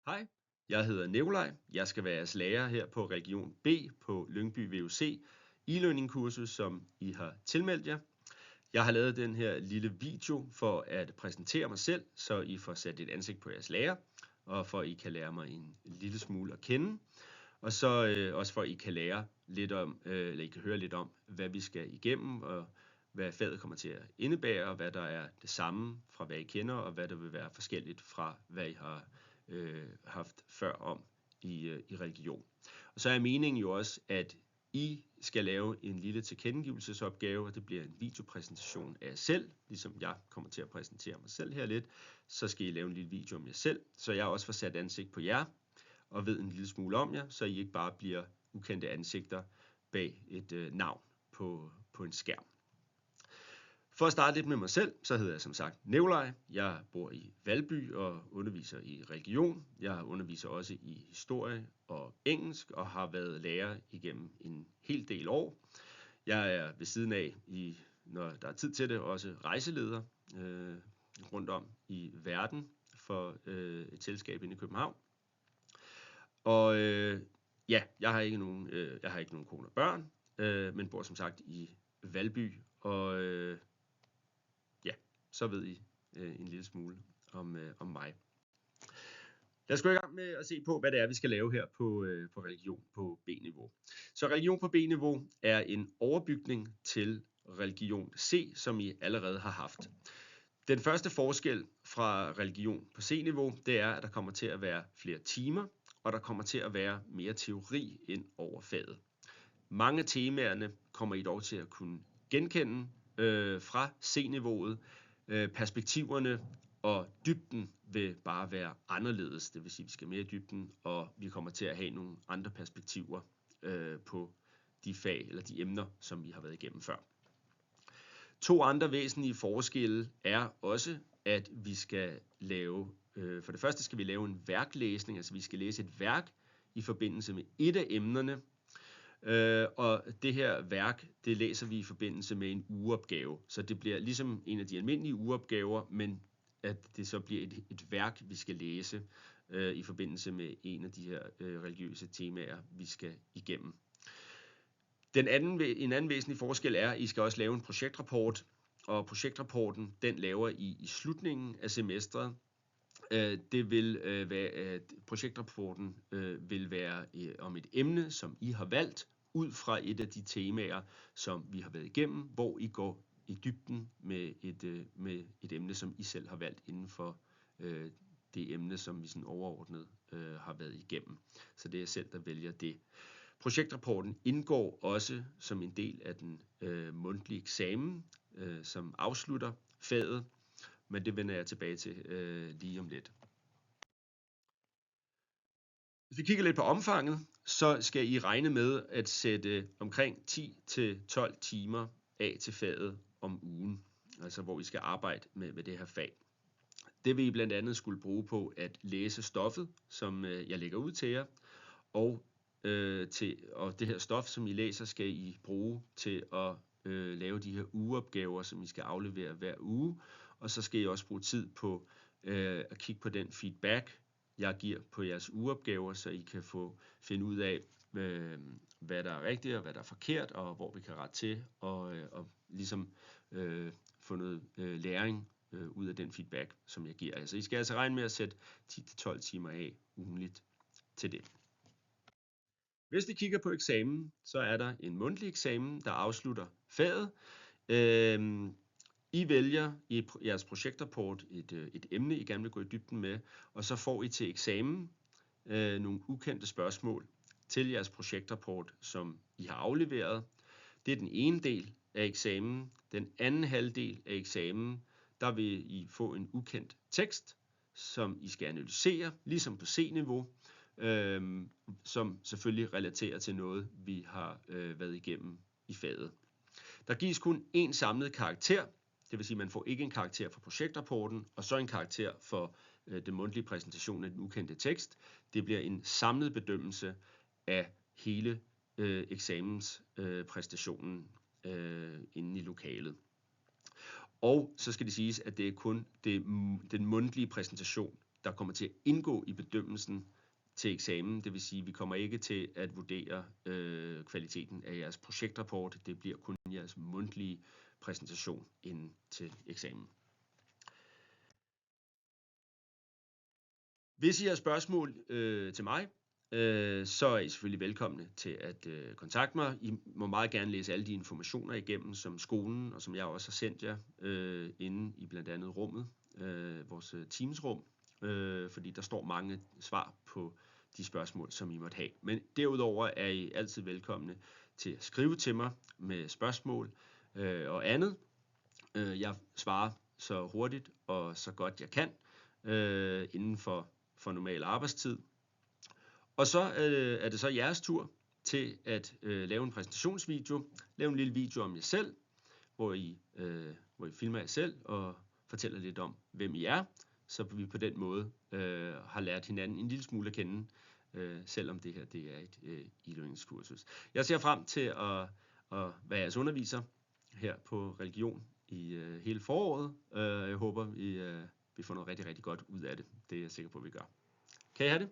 Hej, jeg hedder Nikolaj. Jeg skal være jeres lærer her på Religion B på Lyngby VUC e-learning-kursus, som I har tilmeldt jer. Jeg har lavet den her lille video for at præsentere mig selv, så I får sat et ansigt på jeres lærer, og for at I kan lære mig en lille smule at kende. Og så også for at I kan lære lidt om, eller I kan høre lidt om, hvad vi skal igennem, og hvad faget kommer til at indebære, og hvad der er det samme fra hvad I kender, og hvad der vil være forskelligt fra hvad I har haft før om i religion. Og så er meningen jo også, at I skal lave en lille tilkendegivelsesopgave, og det bliver en videopræsentation af jer selv, ligesom jeg kommer til at præsentere mig selv her lidt. Så skal I lave en lille video om jer selv, så jeg også får sat ansigt på jer, og ved en lille smule om jer, så I ikke bare bliver ukendte ansigter bag et navn på en skærm. For at starte lidt med mig selv, så hedder jeg som sagt Nikolaj. Jeg bor i Valby og underviser i religion. Jeg underviser også i historie og engelsk og har været lærer igennem en hel del år. Jeg er ved siden af, når der er tid til det, også rejseleder rundt om i verden for et selskab inde i København. Og jeg har ikke nogen kone og børn, men bor som sagt i Valby, og så ved I en lille smule om mig. Lad os gå i gang med at se på, hvad det er, vi skal lave her på religion på B-niveau. Så religion på B-niveau er en overbygning til religion C, som I allerede har haft. Den første forskel fra religion på C-niveau, det er, at der kommer til at være flere timer, og der kommer til at være mere teori ind over faget. Mange af temaerne kommer I dog til at kunne genkende fra C-niveauet. Perspektiverne og dybden vil bare være anderledes, det vil sige, at vi skal mere i dybden, og vi kommer til at have nogle andre perspektiver på de fag eller de emner, som vi har været igennem før. To andre væsentlige forskelle er også, at vi skal lave, for det første skal vi lave en værklæsning, altså vi skal læse et værk i forbindelse med et af emnerne, og det her værk, det læser vi i forbindelse med en ugeopgave. Så det bliver ligesom en af de almindelige ugeopgaver, men at det så bliver et værk, vi skal læse i forbindelse med en af de her religiøse temaer, vi skal igennem. En anden væsentlig forskel er, at I skal også lave en projektrapport, og projektrapporten, den laver I i slutningen af semestret. Projektrapporten vil være om et emne, som I har valgt, ud fra et af de temaer, som vi har været igennem, hvor I går i dybden med et emne, som I selv har valgt inden for det emne, som vi sådan overordnet har været igennem. Så det er jeg selv, der vælger det. Projektrapporten indgår også som en del af den mundtlige eksamen, som afslutter faget, men det vender jeg tilbage til lige om lidt. Hvis vi kigger lidt på omfanget, så skal I regne med at sætte omkring 10-12 timer af til faget om ugen, altså hvor I skal arbejde med det her fag. Det vil I blandt andet skulle bruge på at læse stoffet, som jeg lægger ud til jer, og det her stof, som I læser, skal I bruge til at lave de her ugeopgaver, som I skal aflevere hver uge, og så skal I også bruge tid på at kigge på den feedback, jeg giver på jeres ugeopgaver, så I kan finde ud af, hvad der er rigtigt og hvad der er forkert, og hvor vi kan rette til, og ligesom få noget læring ud af den feedback, som jeg giver. Altså I skal altså regne med at sætte 10-12 timer af ugenligt til det. Hvis vi kigger på eksamen, så er der en mundtlig eksamen, der afslutter faget. I vælger i jeres projektrapport et emne, I gerne vil gå i dybden med, og så får I til eksamen nogle ukendte spørgsmål til jeres projektrapport, som I har afleveret. Det er den ene del af eksamen. Den anden halvdel af eksamen, der vil I få en ukendt tekst, som I skal analysere, ligesom på C-niveau, som selvfølgelig relaterer til noget, vi har været igennem i faget. Der gives kun én samlet karakter, det vil sige, at man får ikke en karakter for projektrapporten, og så en karakter for den mundtlige præsentation af den ukendte tekst. Det bliver en samlet bedømmelse af hele eksamenspræstationen inde i lokalet. Og så skal det siges, at det er kun den mundtlige præsentation, der kommer til at indgå i bedømmelsen til eksamen. Det vil sige, at vi kommer ikke til at vurdere kvaliteten af jeres projektrapport. Det bliver kun jeres mundtlige præsentation inden til eksamen. Hvis I har spørgsmål til mig, så er I selvfølgelig velkomne til at kontakte mig. I må meget gerne læse alle de informationer igennem, som skolen og som jeg også har sendt jer inde i blandt andet rummet, vores Teams-rum, fordi der står mange svar på de spørgsmål, som I måtte have. Men derudover er I altid velkomne til at skrive til mig med spørgsmål og andet. Jeg svarer så hurtigt og så godt jeg kan inden for normal arbejdstid. Og så er det så jeres tur til at lave en præsentationsvideo, lave en lille video om jer selv, hvor I filmer jer selv og fortæller lidt om, hvem I er, så vi på den måde har lært hinanden en lille smule at kende, selvom det her det er et e-learningskursus. Jeg ser frem til at være jeres underviser her på religion i hele foråret. Jeg håber, vi får noget rigtig, rigtig godt ud af det. Det er jeg sikker på, at vi gør. Kan I have det?